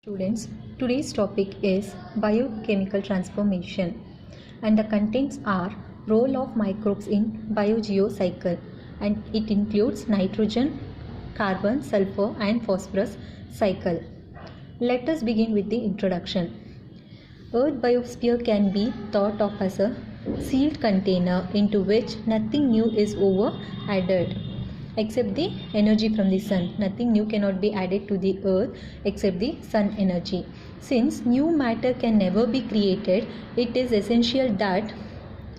Students, today's topic is biochemical transformation and the contents are role of microbes in biogeocycle and it includes nitrogen, carbon, sulfur and phosphorus cycle. Let us begin with the introduction. Earth biosphere can be thought of as a sealed container into which nothing new is added except the energy from the sun. Nothing new cannot be added to the earth except the sun energy. Since new matter can never be created, it is essential that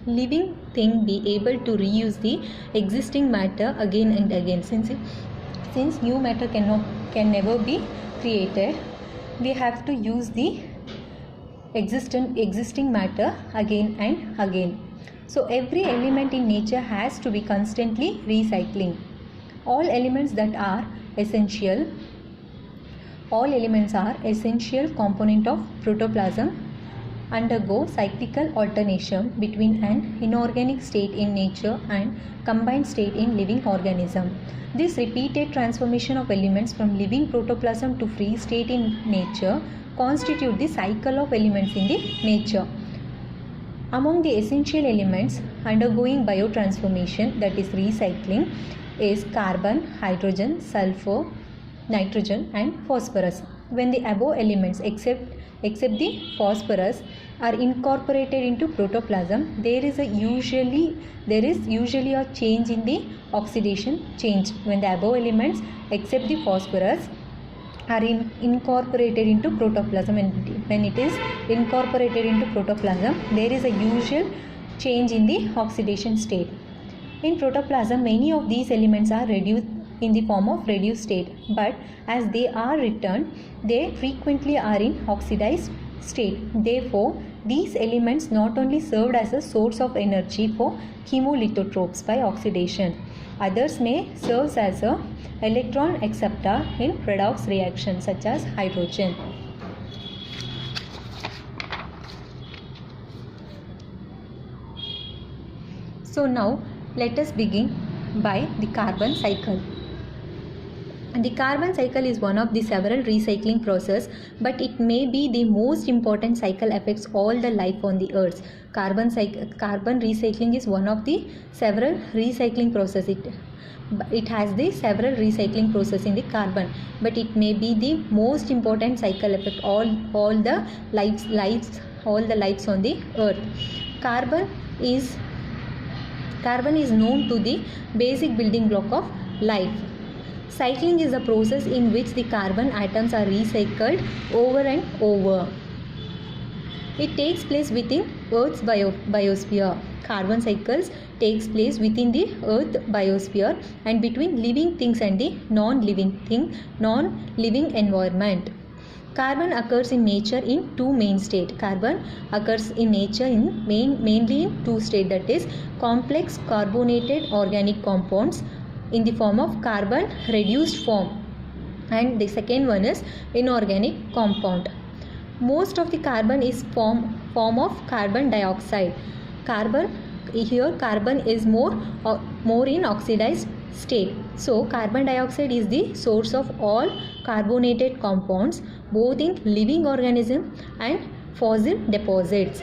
living thing be able to reuse the existing matter again and again. Since new matter can never be created, we have to use the existing matter again and again. So every element in nature has to be constantly recycling. All elements are essential component of protoplasm undergo cyclical alternation between an inorganic state in nature and combined state in living organism. This repeated transformation of elements from living protoplasm to free state in nature constitute the cycle of elements in the nature. Among the essential elements undergoing biotransformation, that is recycling, is carbon, hydrogen, sulfur, nitrogen and phosphorus. When the above elements except the phosphorus are incorporated into protoplasm, there is usually a change in the oxidation change. When the above elements except the phosphorus are incorporated into protoplasm, and when it is incorporated into protoplasm, there is a usual change in the oxidation state. In protoplasm, many of these elements are reduced in the form of reduced state, but as they are returned, they frequently are in oxidized state. Therefore, these elements not only served as a source of energy for chemolithotropes by oxidation, others may serve as a electron acceptor in redox reactions such as hydrogen. So now let us begin by the carbon cycle. The carbon cycle is one of the several recycling process, but it may be the most important cycle affects all the life on the earth. Carbon recycling is one of the several recycling process. It has the several recycling process in the carbon, but it may be the most important cycle affect all the lives on the earth. Carbon is known to the basic building block of life. Cycling is a process in which the carbon atoms are recycled over and over. It takes place within Earth's biosphere. Carbon cycles takes place within the Earth biosphere and between living things and the non-living environment. Carbon occurs in nature in two main states. Carbon occurs in nature mainly in two states, that is complex carbonated organic compounds in the form of carbon reduced form, and the second one is inorganic compound. Most of the carbon is form of carbon dioxide. Carbon is more in oxidized state. So carbon dioxide is the source of all carbonated compounds both in living organism and fossil deposits.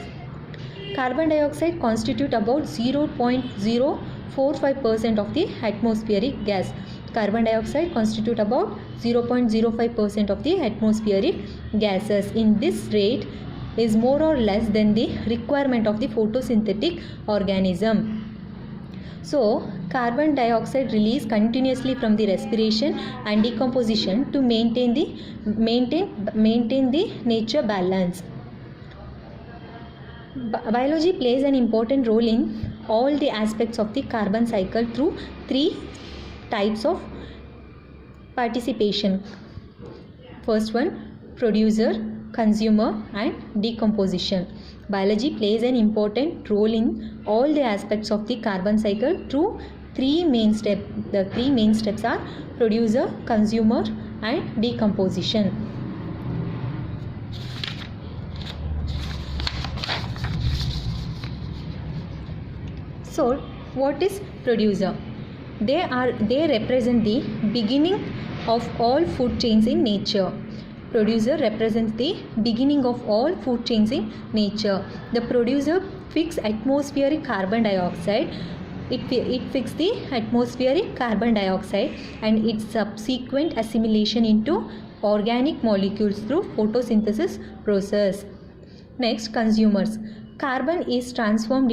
Carbon dioxide constitute about 0.045% of the atmospheric gas. Carbon dioxide constitute about 0.05% of the atmospheric gases. In this rate is more or less than the requirement of the photosynthetic organism. So, carbon dioxide released continuously from the respiration and decomposition to maintain the nature balance. Biology plays an important role in all the aspects of the carbon cycle through three types of participation. First one, producer, consumer and decomposition. Biology plays an important role in all the aspects of the carbon cycle through three main steps. The three main steps are producer, consumer and decomposition. So, what is producer? They represent the beginning of all food chains in nature. Producer represents the beginning of all food chains in nature. The producer fixes atmospheric carbon dioxide. It fixes the atmospheric carbon dioxide and its subsequent assimilation into organic molecules through photosynthesis process. Next, consumers. Carbon is transferred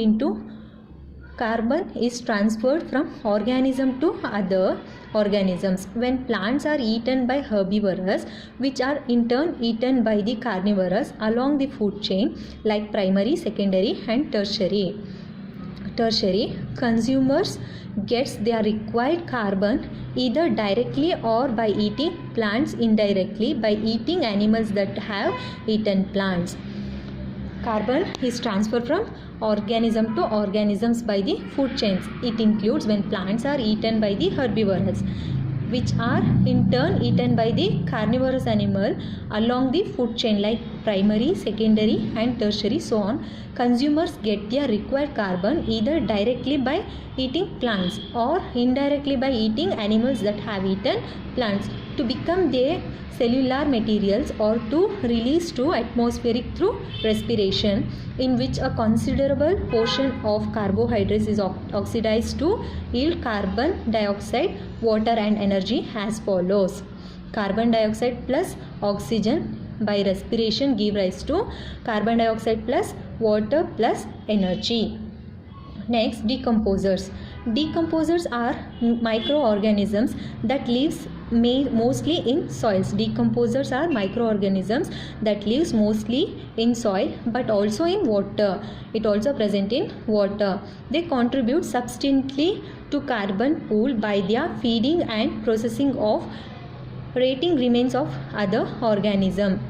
from organism to other organisms when plants are eaten by herbivores, which are in turn eaten by the carnivores along the food chain like primary, secondary and tertiary. Consumers gets their required carbon either directly or by eating plants indirectly by eating animals that have eaten plants. Carbon is transferred from organism to organisms by the food chains. It includes when plants are eaten by the herbivores, which are in turn eaten by the carnivorous animal along the food chain like primary, secondary and tertiary, so on. Consumers get their required carbon either directly by eating plants or indirectly by eating animals that have eaten plants to become their cellular materials or to release to atmospheric through respiration, in which a considerable portion of carbohydrates is oxidized to yield carbon dioxide, water and energy as follows. Carbon dioxide plus oxygen by respiration give rise to carbon dioxide plus water plus energy. Next, decomposers. Decomposers are microorganisms that lives mostly in soils. Decomposers are microorganisms that lives mostly in soil but also in water. It also present in water. They contribute substantially to carbon pool by their feeding and processing of rating remains of other organism.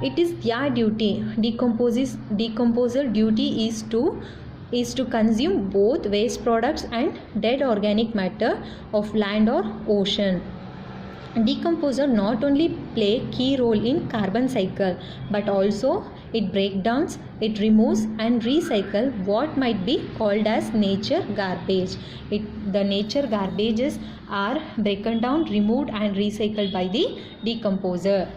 It is their duty. Decomposer duty is to consume both waste products and dead organic matter of land or ocean. Decomposer not only play key role in carbon cycle but also it breakdowns, it removes and recycle what might be called as nature garbage. The nature garbages are broken down, removed and recycled by the decomposer.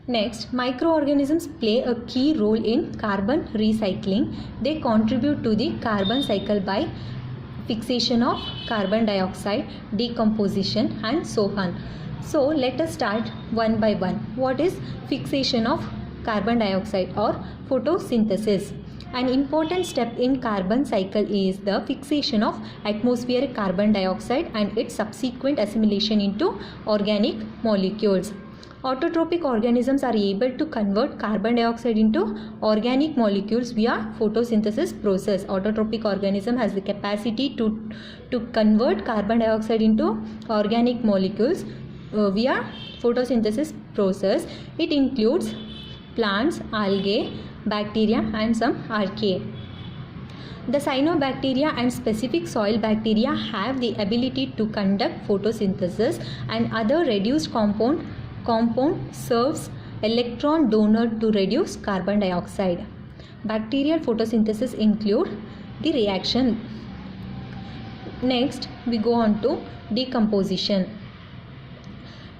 Next, microorganisms play a key role in carbon recycling. They contribute to the carbon cycle by fixation of carbon dioxide, decomposition and so on. So let us start one by one. What is fixation of carbon dioxide or photosynthesis? An important step in carbon cycle is the fixation of atmospheric carbon dioxide and its subsequent assimilation into organic molecules. Autotrophic organisms are able to convert carbon dioxide into organic molecules via photosynthesis process. Autotrophic organism has the capacity to convert carbon dioxide into organic molecules via photosynthesis process. It includes plants, algae, bacteria and some archaea. The cyanobacteria and specific soil bacteria have the ability to conduct photosynthesis, and other reduced compound serves electron donor to reduce carbon dioxide. Bacterial photosynthesis include the reaction. Next, we go on to decomposition.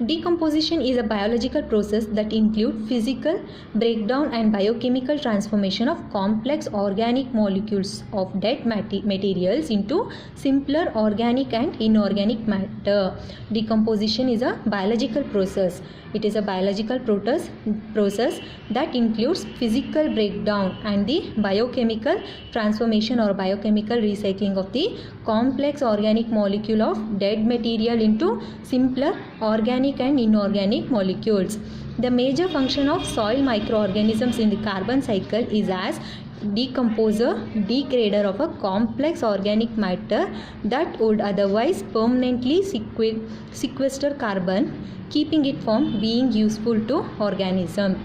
Decomposition is a biological process that includes physical breakdown and biochemical transformation of complex organic molecules of dead materials into simpler organic and inorganic matter. Decomposition is a biological process. It is a biological process that includes physical breakdown and the biochemical transformation or biochemical recycling of the complex organic molecule of dead material into simpler organic and inorganic molecules. The major function of soil microorganisms in the carbon cycle is as decomposer, degrader of a complex organic matter that would otherwise permanently sequester carbon, keeping it from being useful to organism.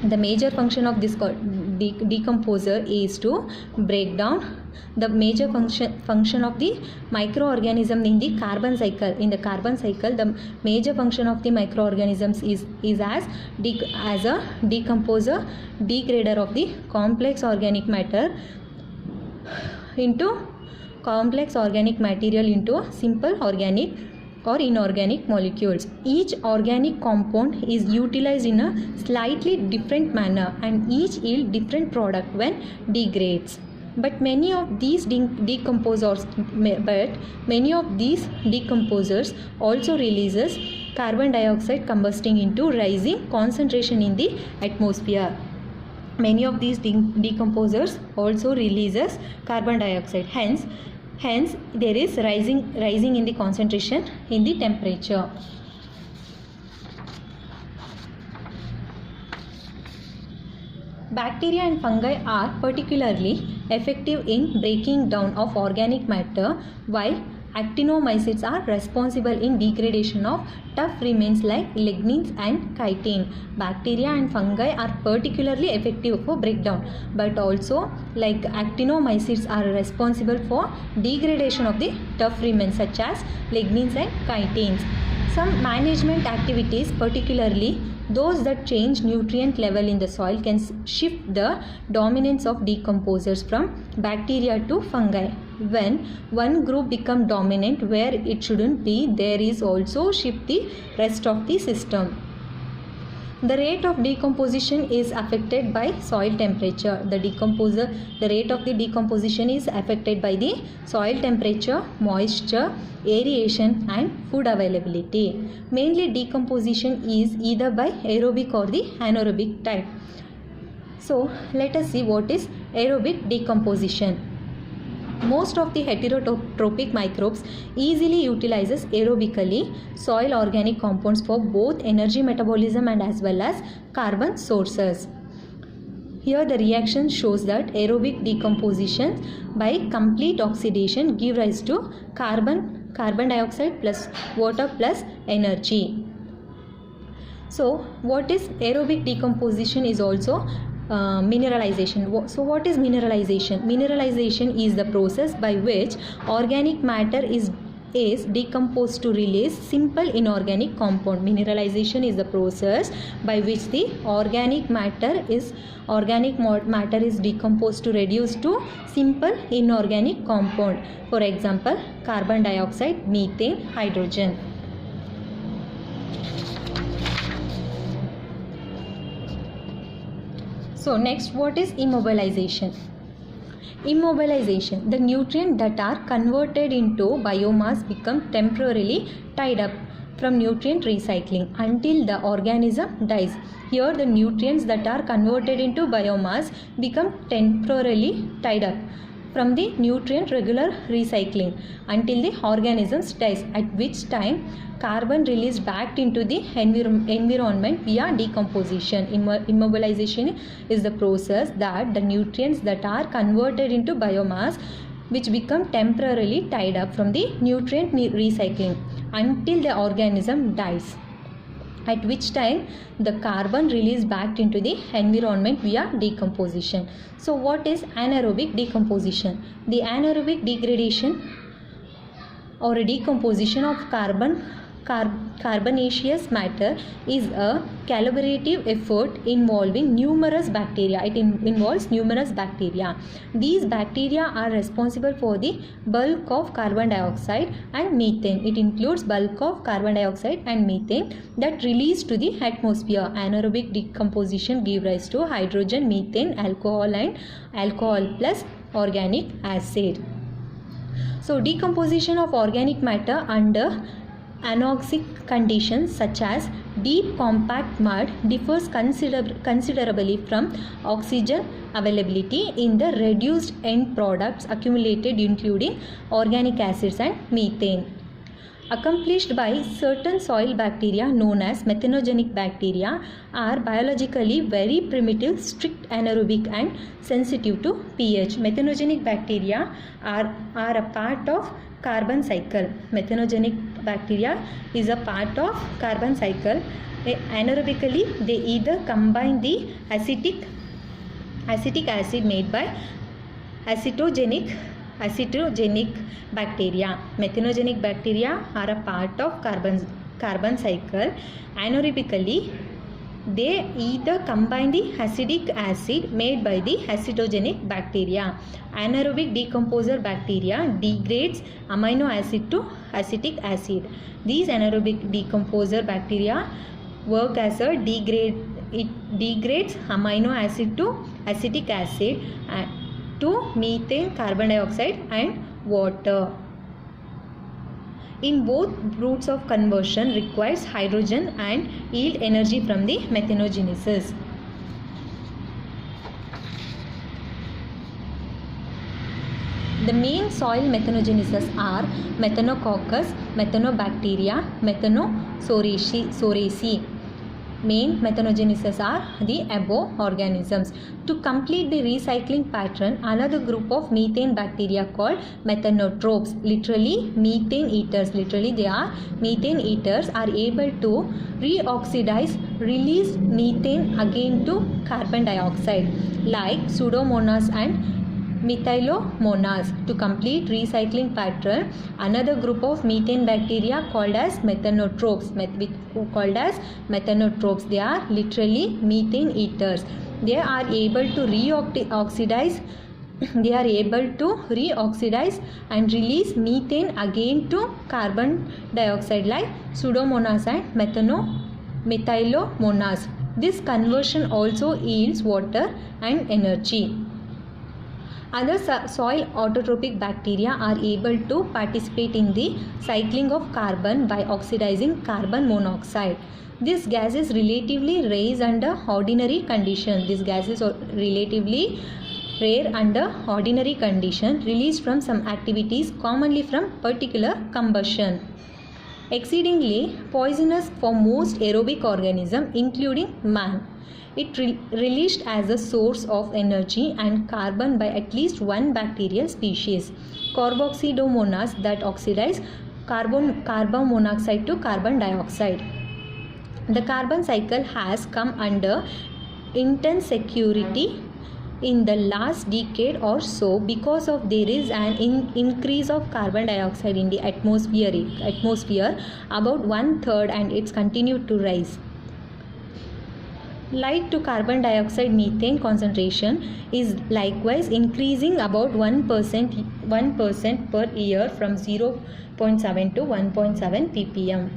The major function of this decomposer is to break down. The major function of the microorganism in the carbon cycle. In the carbon cycle, the major function of the microorganisms is as a decomposer, degrader of the complex organic matter into complex organic material into a simple organic or inorganic molecules. Each organic compound is utilized in a slightly different manner and each yield different product when degrades. But many of these decomposers also releases carbon dioxide combusting into rising concentration in the atmosphere. Many of these decomposers also releases carbon dioxide. Hence there is rising in the concentration in the temperature. Bacteria and fungi are particularly effective in breaking down of organic matter, while actinomycetes are responsible in degradation of tough remains like lignins and chitin. Bacteria and fungi are particularly effective for breakdown, but also like actinomycetes are responsible for degradation of the tough remains such as lignins and chitins. Some management activities, particularly those that change nutrient level in the soil, can shift the dominance of decomposers from bacteria to fungi. When one group becomes dominant where it shouldn't be, there is also shift the rest of the system. The rate of decomposition is affected by soil temperature. The rate of the decomposition is affected by the soil temperature, moisture, aeration and food availability. Mainly decomposition is either by aerobic or the anaerobic type. So let us see what is aerobic decomposition. Most of the heterotrophic microbes easily utilizes aerobically soil organic compounds for both energy metabolism and as well as carbon sources. Here the reaction shows that aerobic decomposition by complete oxidation give rise to carbon dioxide plus water plus energy. So what is aerobic decomposition is also mineralization. So what is mineralization? Mineralization is the process by which organic matter is decomposed to release simple inorganic compound. Mineralization is the process by which the organic matter is decomposed to reduce to simple inorganic compound. For example, carbon dioxide, methane, hydrogen. So next, what is immobilization? Immobilization, the nutrients that are converted into biomass become temporarily tied up from nutrient recycling until the organism dies. Here the nutrients that are converted into biomass become temporarily tied up from the nutrient regular recycling until the organism dies, at which time carbon released back into the environment via decomposition. Immobilization is the process that the nutrients that are converted into biomass which become temporarily tied up from the nutrient recycling until the organism dies, at which time the carbon released back into the environment via decomposition. So what is anaerobic decomposition? The anaerobic degradation or a decomposition of carbonaceous matter is a collaborative effort involving numerous bacteria. It involves numerous bacteria. These bacteria are responsible for the bulk of carbon dioxide and methane. It includes bulk of carbon dioxide and methane that release to the atmosphere. Anaerobic decomposition gives rise to hydrogen, methane, alcohol and alcohol plus organic acid. So decomposition of organic matter under anoxic conditions such as deep compact mud differs considerably from oxygen availability in the reduced end products accumulated, including organic acids and methane. Accomplished by certain soil bacteria known as methanogenic bacteria are biologically very primitive, strict anaerobic and sensitive to pH. Methanogenic bacteria are a part of carbon cycle. Methanogenic bacteria is a part of carbon cycle. Anaerobically, they either combine the acetic acid made by acetogenic bacteria. Methanogenic bacteria are a part of carbon cycle. Anaerobically, They either combine the acidic acid made by the acidogenic bacteria. Anaerobic decomposer bacteria degrades amino acid to acetic acid. These anaerobic decomposer bacteria work as a it degrades amino acid to acetic acid to methane, carbon dioxide and water. In both routes of conversion requires hydrogen and yield energy from the methanogenesis. The main soil methanogenesis are Methanococcus, Methanobacteria, Methanosoraceae. Main methanogenesis are the above organisms. To complete the recycling pattern, another group of methane bacteria called methanotropes, literally methane eaters, they are methane eaters, are able to reoxidize released methane again to carbon dioxide, like Pseudomonas and Methylomonas. To complete recycling pattern, another group of methane bacteria called as methanotropes, they are literally methane eaters. They are able to reoxidize and release methane again to carbon dioxide, like Pseudomonas and Methylomonas. This conversion also yields water and energy. Other soil autotrophic bacteria are able to participate in the cycling of carbon by oxidizing carbon monoxide. This gas is relatively rare under ordinary conditions. Released from some activities, commonly from particular combustion. Exceedingly poisonous for most aerobic organisms, including man. It released as a source of energy and carbon by at least one bacterial species, Carboxydomonas, that oxidize carbon monoxide to carbon dioxide. The carbon cycle has come under intense security in the last decade or so because of there is an increase of carbon dioxide in the atmosphere about 1/3, and it's continued to rise. Light to carbon dioxide methane concentration is likewise increasing about 1% per year from 0.7 to 1.7 ppm.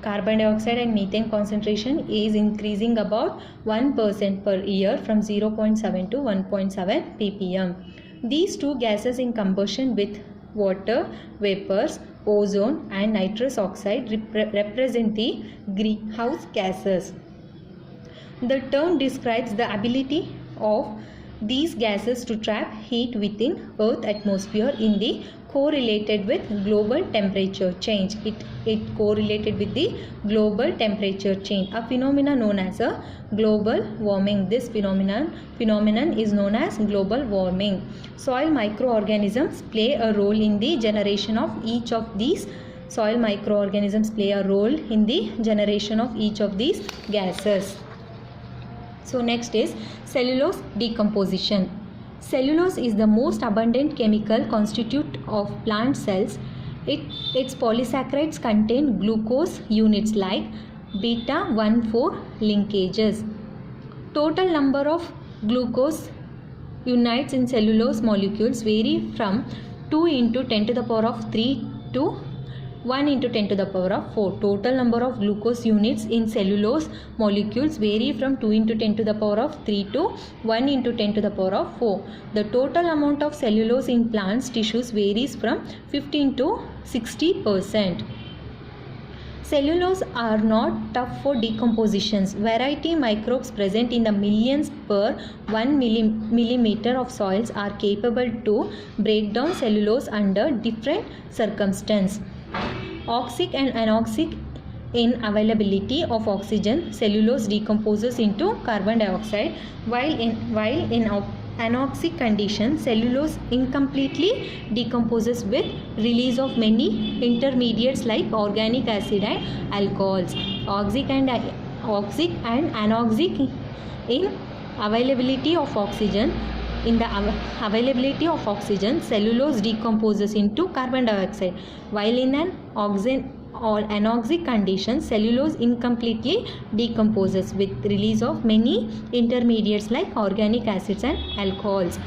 Carbon dioxide and methane concentration is increasing about 1% per year from 0.7 to 1.7 ppm. These two gases in combustion with water vapors, ozone and nitrous oxide represent the greenhouse gases. The term describes the ability of these gases to trap heat within Earth's atmosphere in the correlated with global temperature change. It correlated with the global temperature change, a phenomenon known as a global warming. This phenomenon is known as global warming. Soil microorganisms play a role in the generation of each of these. Gases. So next is cellulose decomposition. Cellulose is the most abundant chemical constituent of plant cells. Its polysaccharides contain glucose units like beta-1,4 linkages. Total number of glucose units in cellulose molecules vary from 2 into 10 to the power of 3 to 1 into 10 to the power of 4. Total number of glucose units in cellulose molecules vary from 2 into 10 to the power of 3 to 1 into 10 to the power of 4. The total amount of cellulose in plants tissues varies from 15 to 60%. Cellulose are not tough for decompositions. Variety microbes present in the millions per 1 millimeter of soils are capable to break down cellulose under different circumstances. Oxic and anoxic in availability of oxygen, cellulose decomposes into carbon dioxide, while in anoxic condition, cellulose incompletely decomposes with release of many intermediates like organic acid and alcohols. Oxic and anoxic in availability of oxygen. In the availability of oxygen, cellulose decomposes into carbon dioxide, while in an or anoxic conditions, cellulose incompletely decomposes with release of many intermediates like organic acids and alcohols.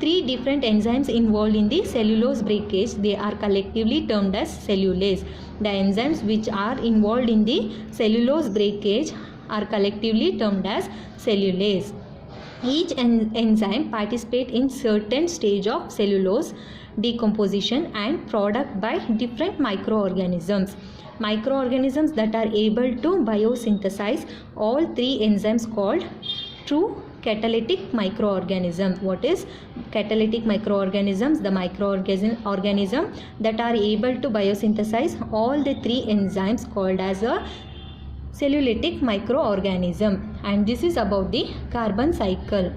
Three different enzymes involved in the cellulose breakage. They are collectively termed as cellulase. The enzymes which are involved in the cellulose breakage are collectively termed as cellulase. Each enzyme participates in certain stage of cellulose decomposition and product by different microorganisms. Microorganisms that are able to biosynthesize all three enzymes called true catalytic microorganisms. What is catalytic microorganisms? The microorganism that are able to biosynthesize all the three enzymes called as a cellulitic microorganism. And this is about the carbon cycle.